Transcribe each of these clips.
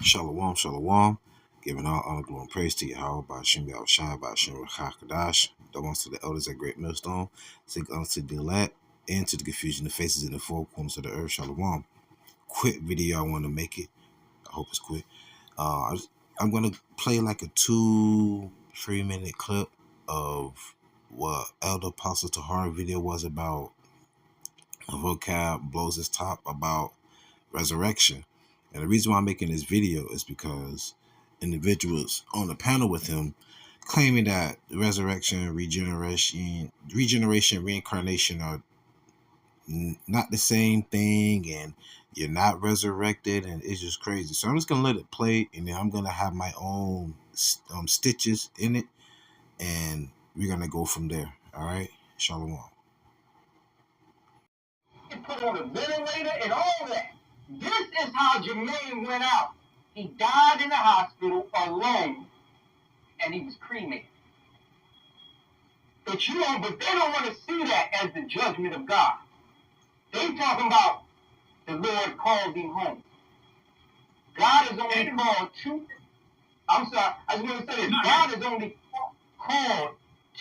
Shalom, shalom. Giving all honor, glory, and praise to YAHAWAH, by YAHAWASHI, by QADASH. Double to the elders at Great Millstone. Take honor to the elect and to the confusion, the faces in the four corners of the earth. Shalom. Quick video, I want to make it. I hope it's quick. I'm going to play like a 2-3 minute clip of what Elder Apostle Tahar video was about. A vocab blows his top about resurrection. And the reason why I'm making this video is because individuals on the panel with him claiming that resurrection, regeneration, reincarnation are not the same thing, and you're not resurrected, and it's just crazy. So I'm just gonna let it play, and then I'm gonna have my own stitches in it, and we're gonna go from there. All right, shalom. He put on a ventilator and all that. This is how Jermaine went out. He died in the hospital alone, and he was cremated. But they don't want to see that as the judgment of God. They talking about the Lord called him home. God has only called two. I'm sorry, I just want to say this. God has only called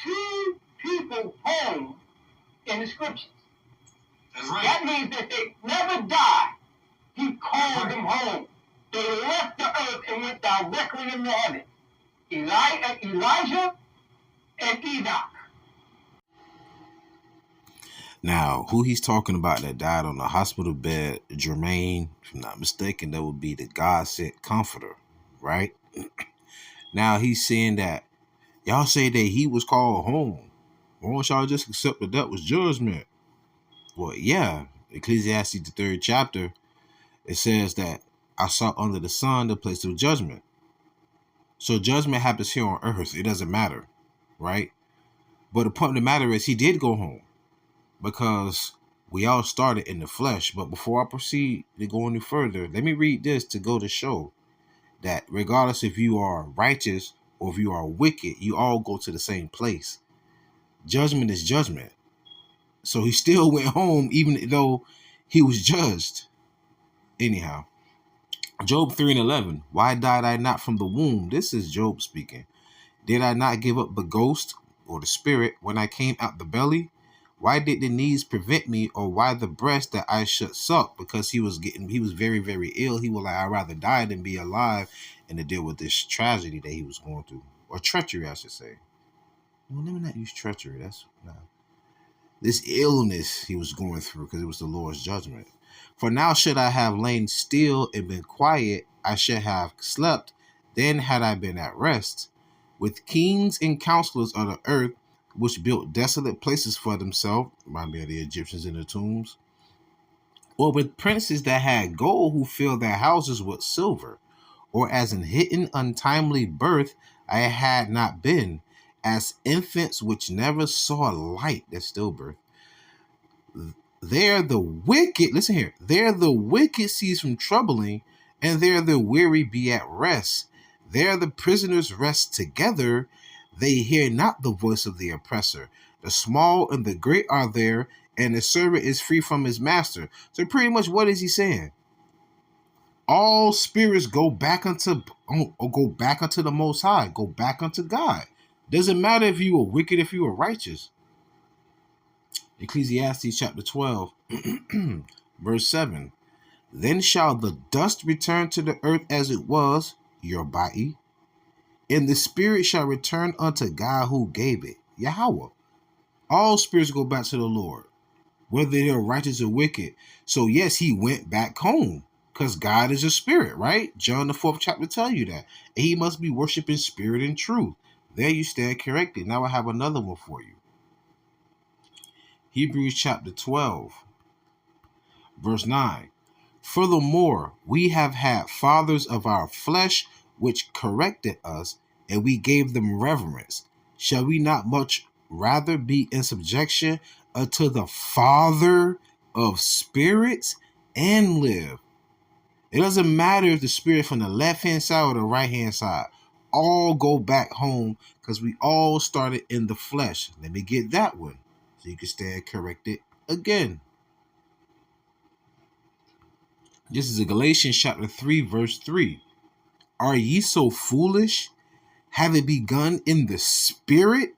2 people home in the scriptures. That's right. That means that they never died. He called them home. They left the earth and went directly into heaven. Elijah and Enoch. Now, who he's talking about that died on the hospital bed, Jermaine, if I'm not mistaken, that would be the God-sent comforter, right? Now, he's saying that y'all say that he was called home. Why don't y'all just accept that was judgment? Well, yeah, Ecclesiastes, the 3rd chapter, it says that I saw under the sun the place of judgment. So judgment happens here on earth. It doesn't matter, right? But the point of the matter is he did go home because we all started in the flesh. But before I proceed to go any further, let me read this to go to show that regardless if you are righteous or if you are wicked, you all go to the same place. Judgment is judgment. So he still went home even though he was judged. Anyhow, Job 3:11. Why died I not from the womb? This is Job speaking. Did I not give up the ghost or the spirit when I came out the belly? Why did the knees prevent me, or why the breast that I should suck? Because he was very, very ill. He was like, I'd rather die than be alive and to deal with this tragedy that he was going through. Or treachery, I should say. Well, let me not use treachery. That's not. This illness he was going through because it was the Lord's judgment. For now should I have lain still and been quiet, I should have slept, then had I been at rest. With kings and counselors of the earth, which built desolate places for themselves, remind me of the Egyptians in the tombs, or with princes that had gold who filled their houses with silver, or as in hidden untimely birth I had not been, as infants which never saw light, that's stillbirth. There the wicked, listen here, there the wicked cease from troubling, and there the weary be at rest. There the prisoners rest together, they hear not the voice of the oppressor. The small and the great are there, and the servant is free from his master. So pretty much what is he saying? All spirits go back unto the Most High, go back unto God. Doesn't matter if you were wicked, if you were righteous. Ecclesiastes chapter 12, verse 7. Then shall the dust return to the earth as it was, your body, and the spirit shall return unto God who gave it, Yahawah. All spirits go back to the Lord, whether they're righteous or wicked. So yes, he went back home because God is a spirit, right? John the 4th chapter tell you that. And he must be worshiped in spirit and truth. There you stand corrected. Now I have another one for you. Hebrews chapter 12, verse 9. Furthermore, we have had fathers of our flesh which corrected us, and we gave them reverence. Shall we not much rather be in subjection unto the Father of spirits and live? It doesn't matter if the spirit from the left-hand side or the right-hand side. All go back home because we all started in the flesh. Let me get that one so you can stand corrected again. This is Galatians chapter 3, verse 3. Are ye so foolish? Having begun in the spirit,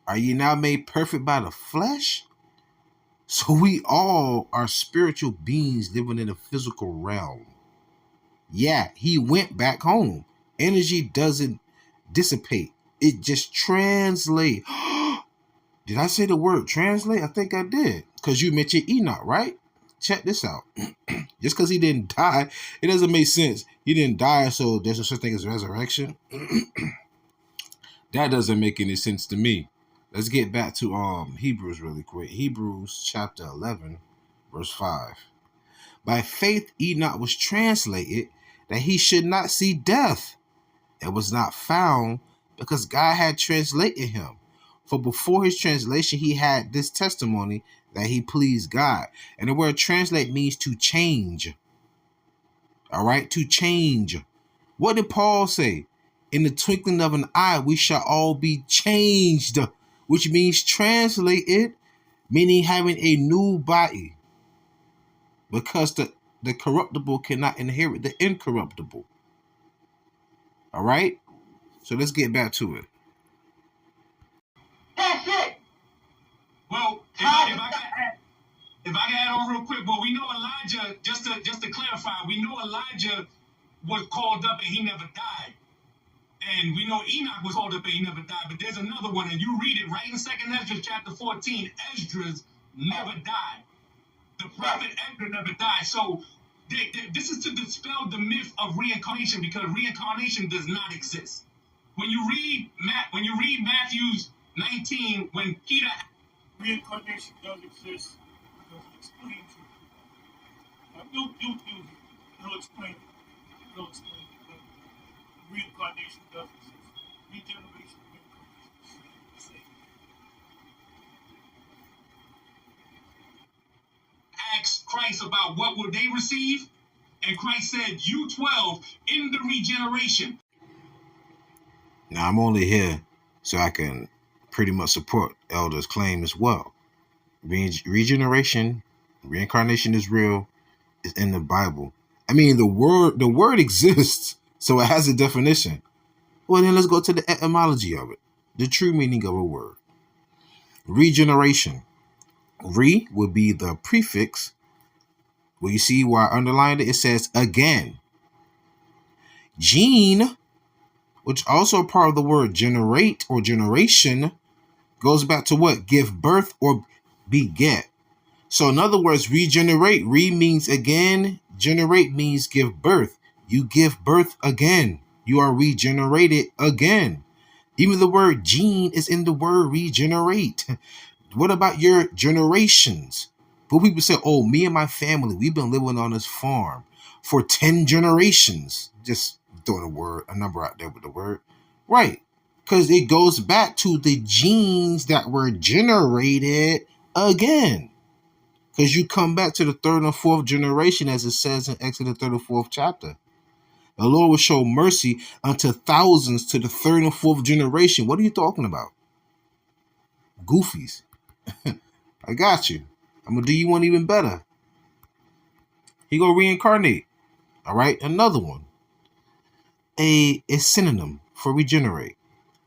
are ye now made perfect by the flesh? So we all are spiritual beings living in a physical realm. Yeah, he went back home. Energy doesn't dissipate. It just translates. Did I say the word translate? I think I did. Because you mentioned Enoch, right? Check this out. Just because he didn't die, it doesn't make sense. He didn't die, so there's no such thing as resurrection. That doesn't make any sense to me. Let's get back to Hebrews really quick. Hebrews chapter 11, verse 5. By faith Enoch was translated that he should not see death. It was not found because God had translated him. For before his translation, he had this testimony that he pleased God. And the word translate means to change. All right, to change. What did Paul say? In the twinkling of an eye, we shall all be changed, which means translated, meaning having a new body. Because the corruptible cannot inherit the incorruptible. All right? So let's get back to it. That's it. Well, if I can add on real quick, well, we know Elijah, just to clarify, we know Elijah was called up and he never died. And we know Enoch was called up and he never died. But there's another one, and you read it right in 2nd Ezra chapter 14. Esdras never died. The prophet Ezra never died. So this is to dispel the myth of reincarnation, because reincarnation does not exist. When you read Matthew's 19, when Peter, reincarnation does exist, because it explains it. He'll explain it. He'll explain it. But reincarnation does exist. Regeneration, reincarnation. asked Christ about what would they receive, and Christ said, "You 12 in the regeneration." Now I'm only here so I can pretty much support Elder's claim as well. Regeneration, reincarnation is real, is in the Bible. I mean, the word exists, so it has a definition. Well, then let's go to the etymology of it, the true meaning of a word. Regeneration. Re would be the prefix. Well, you see where I underlined it? It says again. Gene, which also part of the word generate or generation, goes back to what? Give birth or beget. So in other words, regenerate. Re means again. Generate means give birth. You give birth again. You are regenerated again. Even the word gene is in the word regenerate. What about your generations? But people say, oh, me and my family, we've been living on this farm for 10 generations. Just throwing a number out there with the word. Right. Because it goes back to the genes that were generated again. Because you come back to the 3rd and 4th generation, as it says in Exodus 34th chapter. The Lord will show mercy unto thousands to the 3rd and 4th generation. What are you talking about? Goofies. I got you. I'm going to do you one even better. He going to reincarnate. All right, another one. A synonym for regenerate.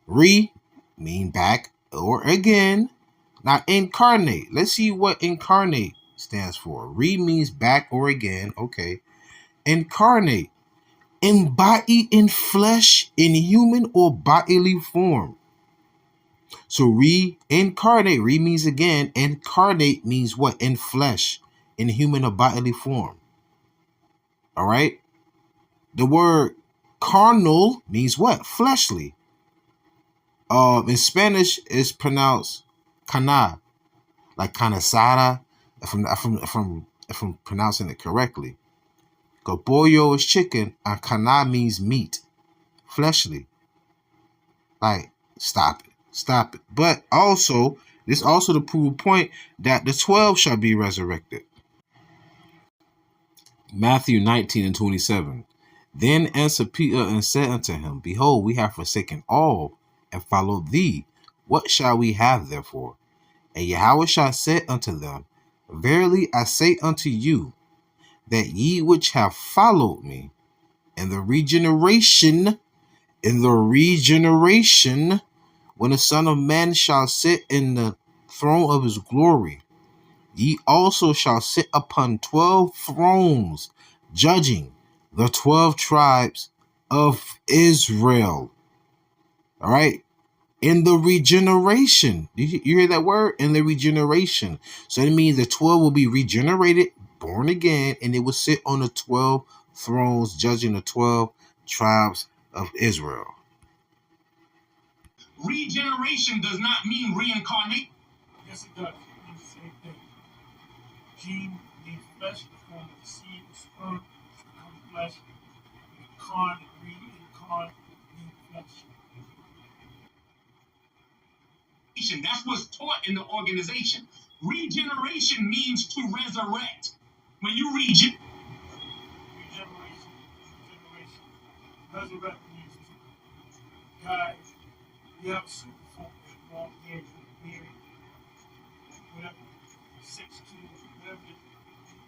Re mean back or again. Now incarnate. Let's see what incarnate stands for. Re means back or again. Okay. Incarnate. Embody in flesh, in human or bodily form. So reincarnate, re means again, incarnate means what? In flesh, in human or bodily form. All right? The word carnal means what? Fleshly. In Spanish, it's pronounced cana, like canasada, if I'm pronouncing it correctly. Because pollo is chicken, and cana means meat, fleshly. Like, stop it. Stop it. But also, this also to prove a point that the 12 shall be resurrected. Matthew 19 and 27. Then answered Peter and said unto him, Behold, we have forsaken all and followed thee. What shall we have therefore? And YAHAWASHI said unto them, Verily I say unto you, that ye which have followed me, In the regeneration, when the Son of Man shall sit in the throne of his glory, ye also shall sit upon 12 thrones, judging the 12 tribes of Israel. All right. In the regeneration. You hear that word? In the regeneration. So it means the 12 will be regenerated, born again, and they will sit on the 12 thrones, judging the 12 tribes of Israel. Regeneration does not mean reincarnate. Yes, it does. It means the same thing. Gene needs flesh, the form of the seed, the sperm, to become flesh. Incarn and reincarn need flesh. That's what's taught in the organization. Regeneration means to resurrect. When you regenerate, Resurrect means to, guys, you have a super folk that long hairs with a beard, whatever, 6'2", whatever,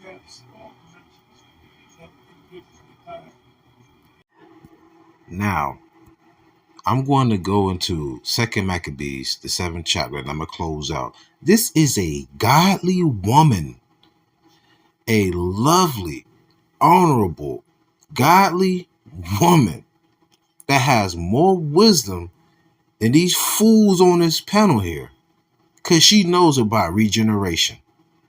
you have small dimensions that are good for the time. Now, I'm going to go into 2 Maccabees, the 7th chapter, and I'm going to close out. This is a godly woman, a lovely, honorable, godly woman that has more wisdom than these fools on this panel here, because she knows about regeneration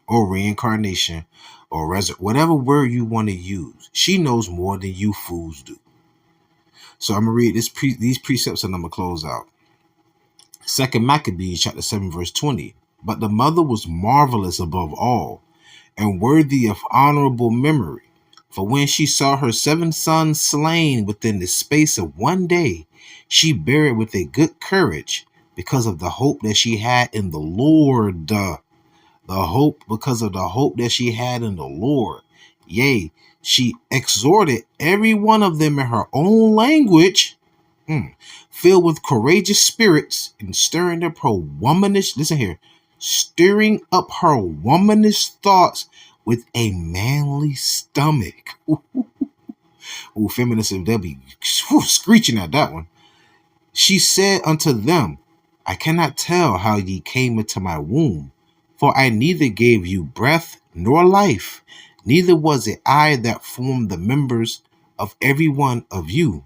or reincarnation or whatever word you want to use. She knows more than you fools do. So I'm going to read these precepts and I'm going to close out. 2 Maccabees chapter 7 verse 20. But the mother was marvelous above all and worthy of honorable memory. For when she saw her 7 sons slain within the space of one day, she bare it with a good courage because of the hope that she had in the Lord. Because of the hope that she had in the Lord. Yea, she exhorted every one of them in her own language, filled with courageous spirits and stirring up her womanish, listen here, stirring up her womanish thoughts with a manly stomach. Ooh, feminists, they'll be screeching at that one. She said unto them, I cannot tell how ye came into my womb, for I neither gave you breath nor life, neither was it I that formed the members of every one of you,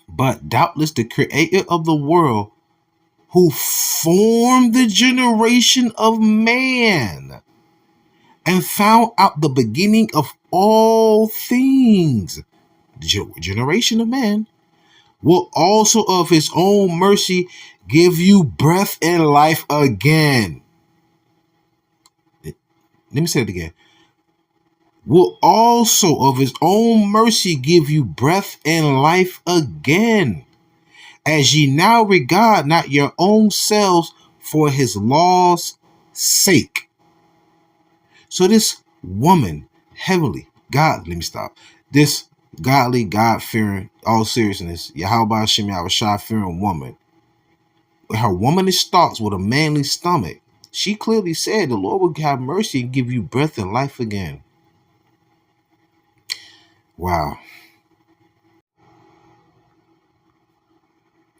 but doubtless the creator of the world, who formed the generation of man and found out the beginning of all things, the generation of man, will also of his own mercy give you breath and life again. Let me say it again. Will also of his own mercy give you breath and life again, as ye now regard not your own selves for his law's sake. So this woman, heavenly, God, let me stop. This godly, God-fearing, all seriousness, YAHAWASHI, YAHAWASHI-fearing woman, with her womanish thoughts with a manly stomach, she clearly said the Lord will have mercy and give you breath and life again. Wow.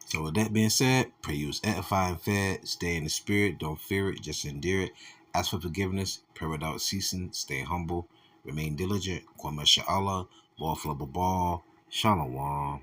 So with that being said, pray you was edified and fed. Stay in the spirit. Don't fear it. Just endure it. Ask for forgiveness. Pray without ceasing. Stay humble. Remain diligent. Kwame Sha'Allah. Ball flip a ball. Shalom.